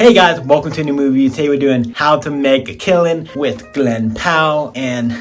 Hey guys, welcome to New Movies. Today we're doing How to Make a Killing with Glen Powell and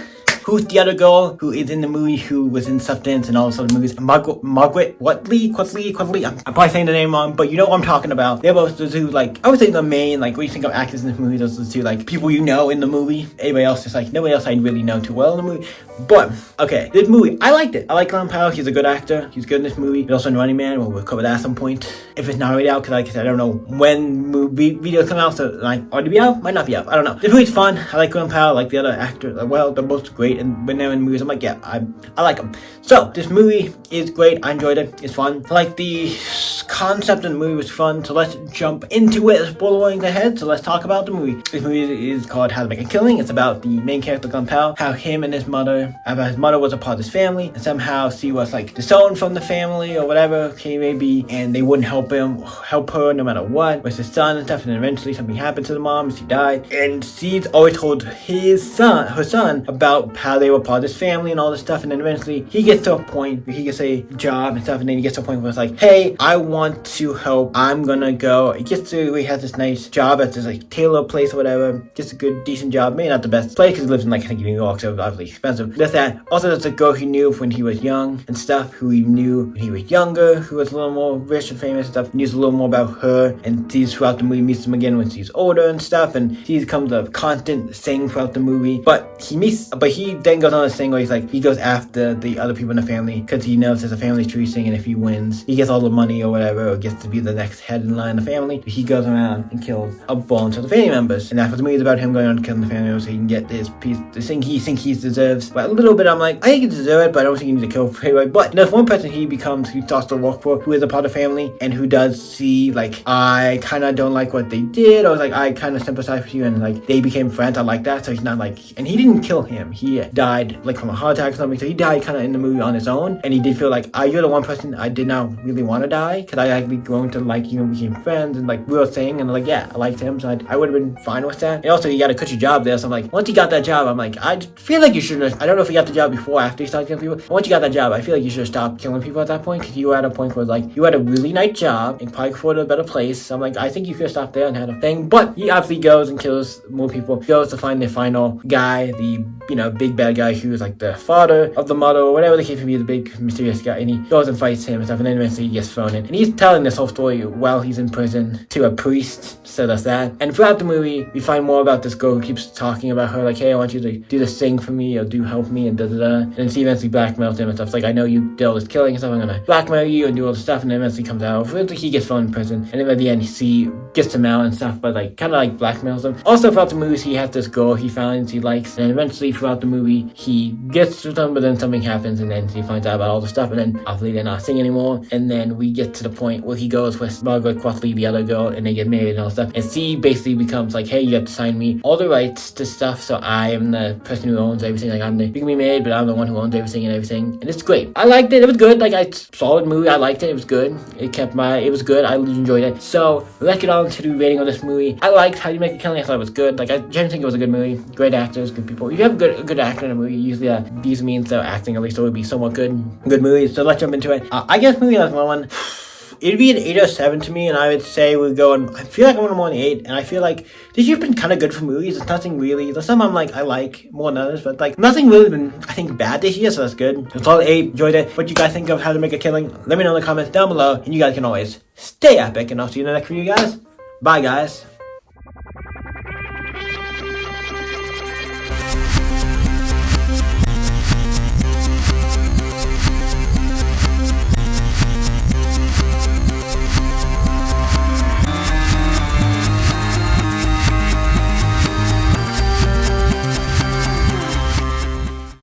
who's the other girl who is in the movie who was in Substance and all those other movies? Margaret Qualley. I'm probably saying the name wrong, but you know what I'm talking about. They're both the two, like, I would say the main, like, when you think of actors in this movie, those are the two, like, people you know in the movie. Everybody else is like, nobody else I really know too well in the movie. But, okay, this movie, I liked it. I like Glen Powell. He's a good actor. He's good in this movie. He's also in Running Man. We'll cover that at some point. If it's not already out, because like I said, I don't know when movie videos come out, so like, already be out? Might not be out. I don't know. This movie's fun. I like Glen Powell. I like the other actors. Well, they're both great, and when they're in movies, I'm like, yeah, I like them. So, this movie is great. I enjoyed it. It's fun. I like the concept of the movie was fun, so let's jump into it. Spoiling ahead, so let's talk about the movie. This movie is called How to Make a Killing. It's about the main character, Glen Powell, how him and his mother was a part of his family, and somehow she was like disowned from the family or whatever, okay, maybe, and they wouldn't help her no matter what, with his son and stuff, and then eventually something happened to the mom, and she died, and she's always told her son, about how they were part of his family and all this stuff, and then eventually he gets to a point where he gets a job and stuff, and then he gets to a point where it's like, hey, I want to help, I'm gonna go. He gets to where he has this nice job at this like tailor place or whatever, gets a good, decent job, maybe not the best place because he lives in like, I think New York, so it's obviously expensive. That's that. Also, there's a girl he knew when he was young and stuff, who he knew when he was younger, who was a little more rich and famous and stuff, knows a little more about her, and sees throughout the movie, meets him again when she's older and stuff, and he becomes a constant thing throughout the movie, but he then goes on this thing where he goes after the other people in the family, because he knows there's a family tree thing, and if he wins, he gets all the money or whatever, or gets to be the next head in line in the family. He goes around and kills a bunch of the family members, and that's what the movie is about, him going around and killing the family members so he can get his piece, the thing he thinks he deserves. But a little bit, I'm like, I think he deserves it, but I don't think he needs to kill anybody. But there's one person he starts to work for, who is a part of the family, and who does see, like, I kind of don't like what they did, or like, I kind of sympathize with you, and like, they became friends. I like that. So he's not like, and he didn't kill him. He died like from a heart attack or something. So he died kind of in the movie on his own, and he did feel like, you're the one person I did not really want to die, because I actually grown to like you and became friends, and like, we were saying, and like, yeah, I liked him, so I would have been fine with that. And also, you got a cushy job there, so I'm like, once you got that job, I'm like, I feel like you should have, I don't know if you got the job before or after you started killing people, but once you got that job, I feel like you should have stopped killing people at that point, because you were at a point where like, you had a really nice job, and probably afforded a better place, so I'm like, I think you could have stopped there and had a thing. But he obviously goes and kills more people, he goes to find the final guy, the, big bad guy who is like the father of the mother, or whatever the case may be, the big mysterious guy, and he goes and fights him and stuff, and then eventually he gets thrown in, and he's telling this whole story while he's in prison to a priest, so that's that. And throughout the movie, we find more about this girl who keeps talking about her, like, hey, I want you to do this thing for me, or do help me, and da-da-da, and then she eventually blackmails him and stuff. It's like, I know you did all this killing and stuff, I'm gonna blackmail you and do all this stuff, and then eventually comes out, eventually he gets thrown in prison, and then at the end, he gets him out and stuff, but like, kind of like blackmails him. Also, throughout the movies, he has this girl he finds he likes, and eventually throughout the movie, he gets to them, but then something happens, and then he finds out about all the stuff, and then obviously they're not singing anymore, and then we get to the point where he goes with Margaret Qualley, the other girl, and they get married and all stuff, and she basically becomes like, hey, you have to sign me all the rights to stuff, so I am the person who owns everything, like, we can be married, but I'm the one who owns everything and everything, and it's great. I liked it. It was good. Like, solid movie. I liked it. It was good. It was good. I enjoyed it. So let's get on to the rating of this movie. I liked How You Make a Killing. I thought it was good. Like, I generally think it was a good movie. Great actors, good people. If you have a good actor in a movie, usually these means they're acting, at least it would be somewhat good movies. So let's jump into it. I guess movie like one. It'd be an 8 or 7 to me, and I would say we're going, I feel like I'm going more than 8, and I feel like this year's been kind of good for movies. It's nothing really, there's some I'm like, I like more than others, but like, nothing really been, I think, bad this year, so that's good. It's all 8, enjoyed it. What you guys think of How to Make a Killing? Let me know in the comments down below, and you guys can always stay epic, and I'll see you in the next video, guys. Bye, guys.